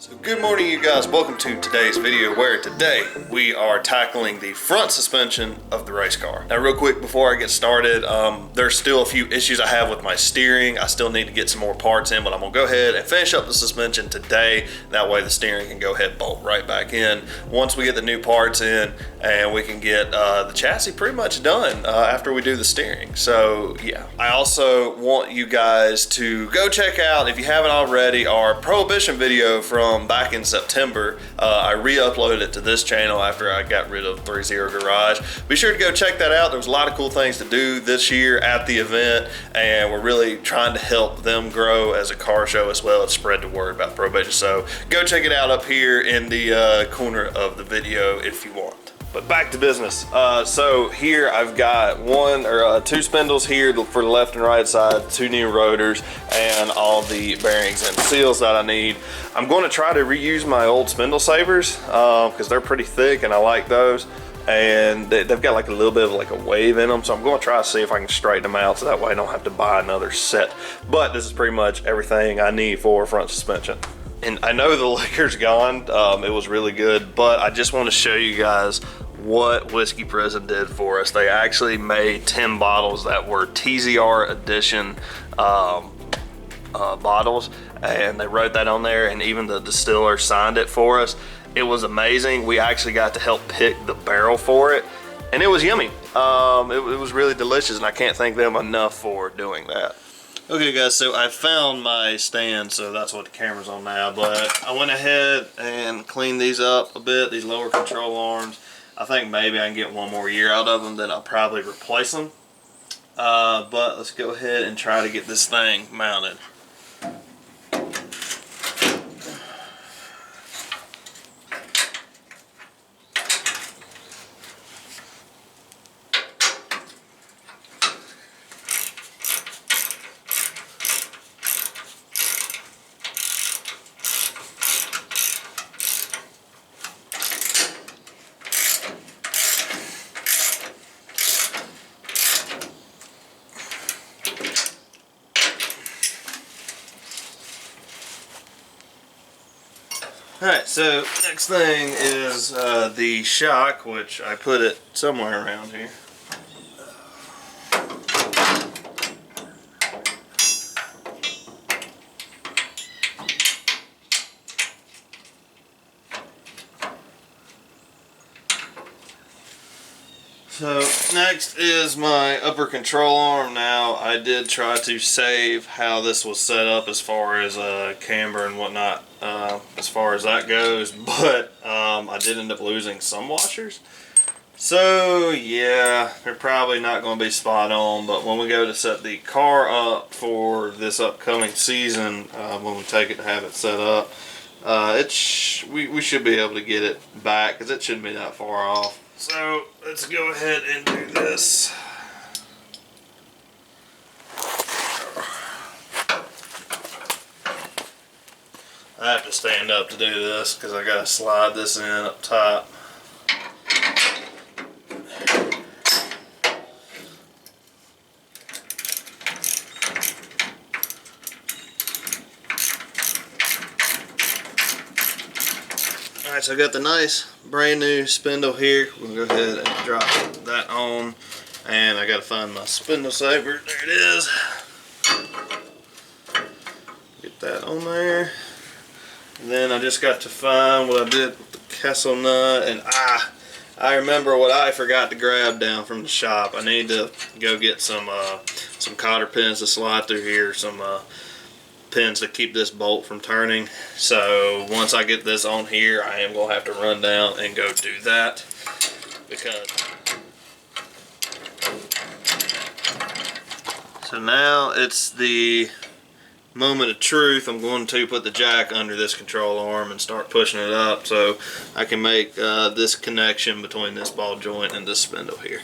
So good morning, you guys. Welcome to today's video, where today we are tackling the front suspension of the race car. Now real quick before I get started, there's still a few issues I have with my steering. I still need to get some more parts in, but I'm gonna go ahead and finish up the suspension today. That way the steering can go ahead and bolt right back in once we get the new parts in, and we can get the chassis pretty much done after we do the steering. So yeah, I also want you guys to go check out, if you haven't already, our Prohibition video from back in September. I re-uploaded it to this channel after I got rid of 30 Garage. Be sure to go check that out. There was a lot of cool things to do this year at the event, and we're really trying to help them grow as a car show as well as spread the word about Prohibition. So go check it out up here in the corner of the video if you want. But back to business. So here I've got two spindles here for the left and right side, two new rotors, and all the bearings and seals that I need. I'm going to try to reuse my old spindle savers because they're pretty thick and I like those. And they've got like a little bit of like a wave in them, so I'm going to try to see if I can straighten them out so that way I don't have to buy another set. But this is pretty much everything I need for front suspension. And I know the liquor's gone. It was really good, but I just want to show you guys what Whiskey Prison did for us. They actually made 10 bottles that were TZR edition bottles, and they wrote that on there, and even the distiller signed it for us. It was amazing. We actually got to help pick the barrel for it, and it was yummy. It was really delicious, and I can't thank them enough for doing that. Okay guys, so I found my stand, so that's what the camera's on now, but I went ahead and cleaned these up a bit, these lower control arms. I think maybe I can get one more year out of them, then I'll probably replace them. But let's go ahead and try to get this thing mounted. Alright, so next thing is the shock, which I put it somewhere around here. So next is my upper control arm. Now I did try to save how this was set up as far as camber and whatnot, as far as that goes, but I did end up losing some washers. So yeah, they're probably not going to be spot on, but when we go to set the car up for this upcoming season, when we take it to have it set up, we should be able to get it back because it shouldn't be that far off. So let's go ahead and do this. I have to stand up to do this because I got to slide this in up top. Alright, so I got the nice brand new spindle here. We'll go ahead and drop that on, and I got to find my spindle saver. There it is. Get that on there. And then I just got to find what I did with the Kessel nut, and I remember what I forgot to grab down from the shop. I need to go get some cotter pins to slide through here, some pins to keep this bolt from turning. So once I get this on here, I am going to have to run down and go do that, because so now it's the moment of truth. I'm going to put the jack under this control arm and start pushing it up so I can make this connection between this ball joint and this spindle here.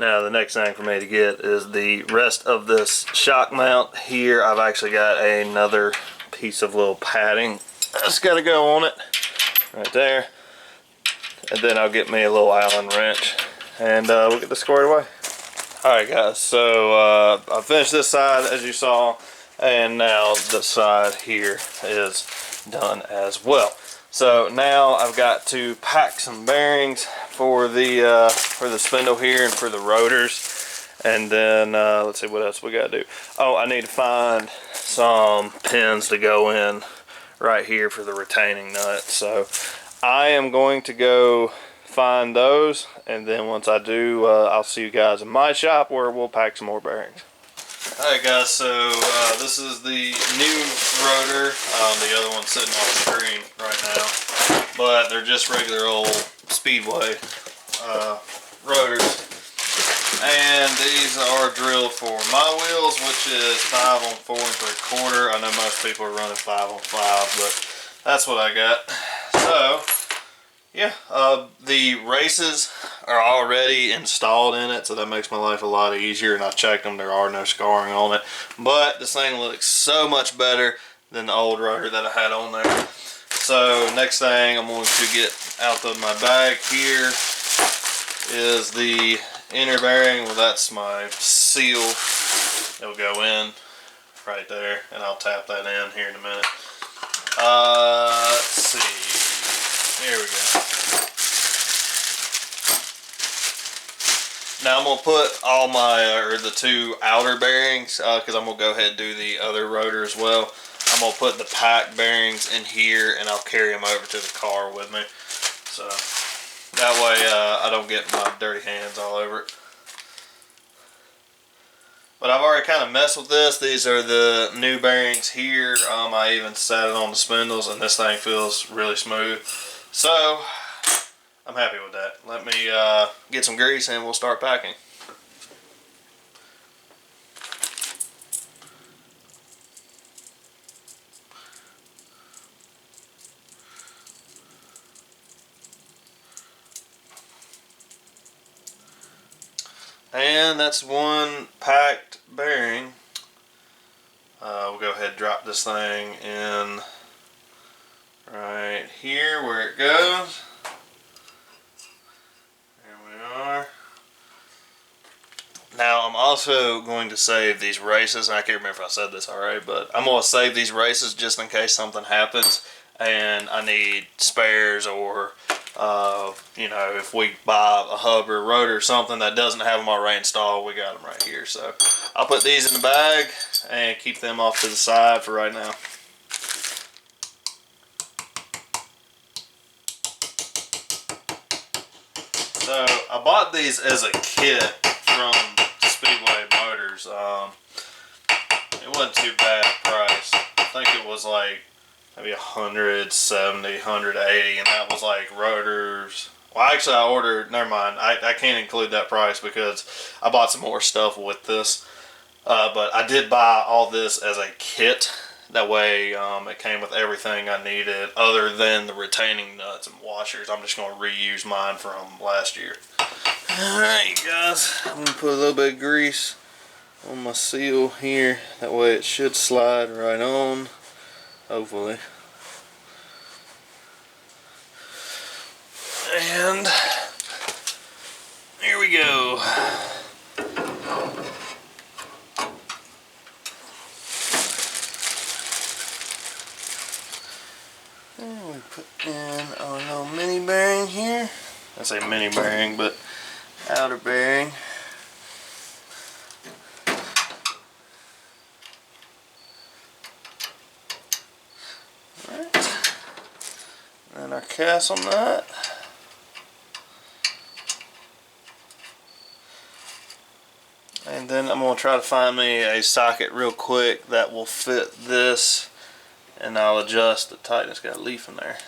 Now the next thing for me to get is the rest of this shock mount here. I've actually got another piece of little padding that's got to go on it right there, and then I'll get me a little Allen wrench and we'll get this squared away. Alright guys, so I finished this side as you saw, and now the side here is done as well. So now I've got to pack some bearings for the spindle here and for the rotors, and then let's see what else we got to do. Oh, I need to find some pins to go in right here for the retaining nut. So I am going to go find those, and then once I do, I'll see you guys in my shop where we'll pack some more bearings. Alright guys, so this is the new rotor. The other one's sitting on the screen right now, but they're just regular old Speedway rotors, and these are drilled for my wheels, which is 5 on 4 3/4. I know most people are running 5 on 5, but that's what I got. So yeah, the races are already installed in it, so that makes my life a lot easier, and I checked them, there are no scarring on it. But this thing looks so much better than the old rotor that I had on there. So next thing I'm going to get out of my bag here is the inner bearing. Well, that's my seal. It'll go in right there, and I'll tap that in here in a minute. Let's see. There we go. Now I'm going to put all my, the 2 outer bearings, because I'm going to go ahead and do the other rotor as well. I'm going to put the pack bearings in here, and I'll carry them over to the car with me. So that way I don't get my dirty hands all over it. But I've already kind of messed with this. These are the new bearings here. I even sat it on the spindles, and this thing feels really smooth. So I'm happy with that. Let me get some grease and we'll start packing. And that's one packed bearing. We'll go ahead and drop this thing in right here where it goes. There we are. Now I'm also going to save these races. I can't remember if I said this already, but I'm going to save these races just in case something happens and I need spares, or you know, if we buy a hub or a rotor or something that doesn't have them already installed, we got them right here. So I'll put these in the bag and keep them off to the side for right now. So I bought these as a kit from Speedway Motors. It wasn't too bad price. I think it was like maybe 170, 180, and that was like rotors. Well, actually I ordered, never mind, I can't include that price because I bought some more stuff with this. But I did buy all this as a kit. That way it came with everything I needed other than the retaining nuts and washers. I'm just going to reuse mine from last year. Alright guys, I'm going to put a little bit of grease on my seal here. That way it should slide right on, hopefully. And here we go. And we put in our little mini bearing here. I say mini bearing, but outer bearing. Alright. And our castle nut. And then I'm going to try to find me a socket real quick that will fit this, and I'll adjust the tightness. Got a leaf in there.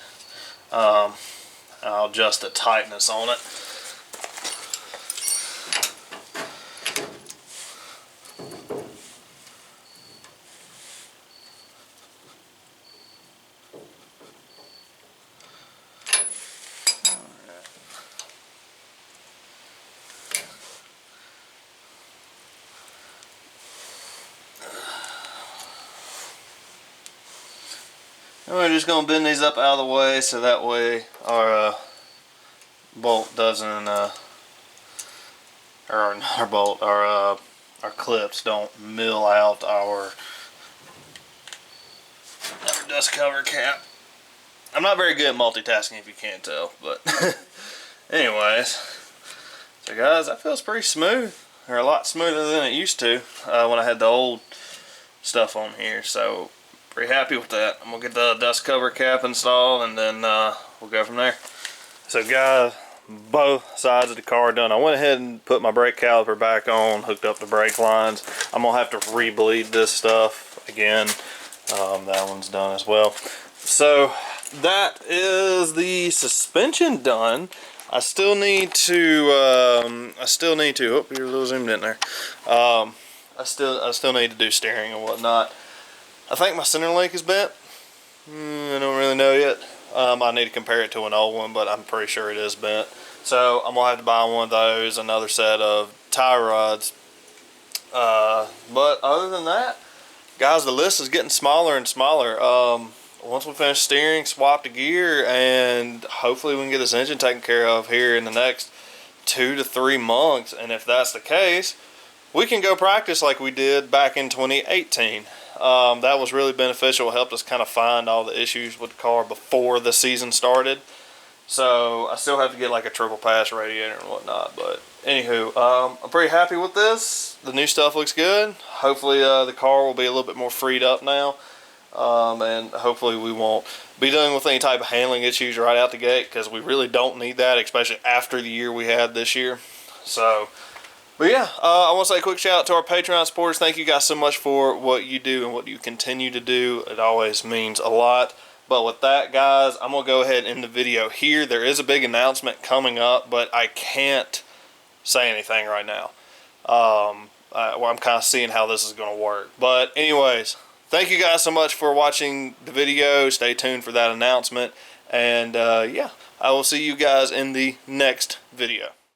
I'll adjust the tightness on it. And we're just gonna bend these up out of the way so that way our bolt doesn't, or our bolt, our clips don't mill out our dust cover cap. I'm not very good at multitasking, if you can't tell, but anyways, so guys, that feels pretty smooth, or a lot smoother than it used to when I had the old stuff on here. So pretty happy with that. I'm gonna get the dust cover cap installed, and then we'll go from there. So guys, both sides of the car done. I went ahead and put my brake caliper back on, hooked up the brake lines. I'm gonna have to re-bleed this stuff again. That one's done as well. So that is the suspension done. I still need to oh, you're a little zoomed in there. I still need to do steering and whatnot. I think my center link is bent. I don't really know yet. I need to compare it to an old one, but I'm pretty sure it is bent. So I'm gonna have to buy one of those, another set of tie rods. But other than that, guys, the list is getting smaller and smaller. Once we finish steering, swap the gear, and hopefully we can get this engine taken care of here in the next 2 to 3 months. And if that's the case, we can go practice like we did back in 2018. That was really beneficial. It helped us kind of find all the issues with the car before the season started. So I still have to get like a triple pass radiator and whatnot, but anywho, I'm pretty happy with this. The new stuff looks good. Hopefully the car will be a little bit more freed up now, and hopefully we won't be dealing with any type of handling issues right out the gate, because we really don't need that, especially after the year we had this year. So but yeah, I want to say a quick shout out to our Patreon supporters. Thank you guys so much for what you do and what you continue to do. It always means a lot. But with that, guys, I'm going to go ahead and end the video here. There is a big announcement coming up, but I can't say anything right now. I'm kind of seeing how this is going to work. But anyways, thank you guys so much for watching the video. Stay tuned for that announcement. And yeah, I will see you guys in the next video.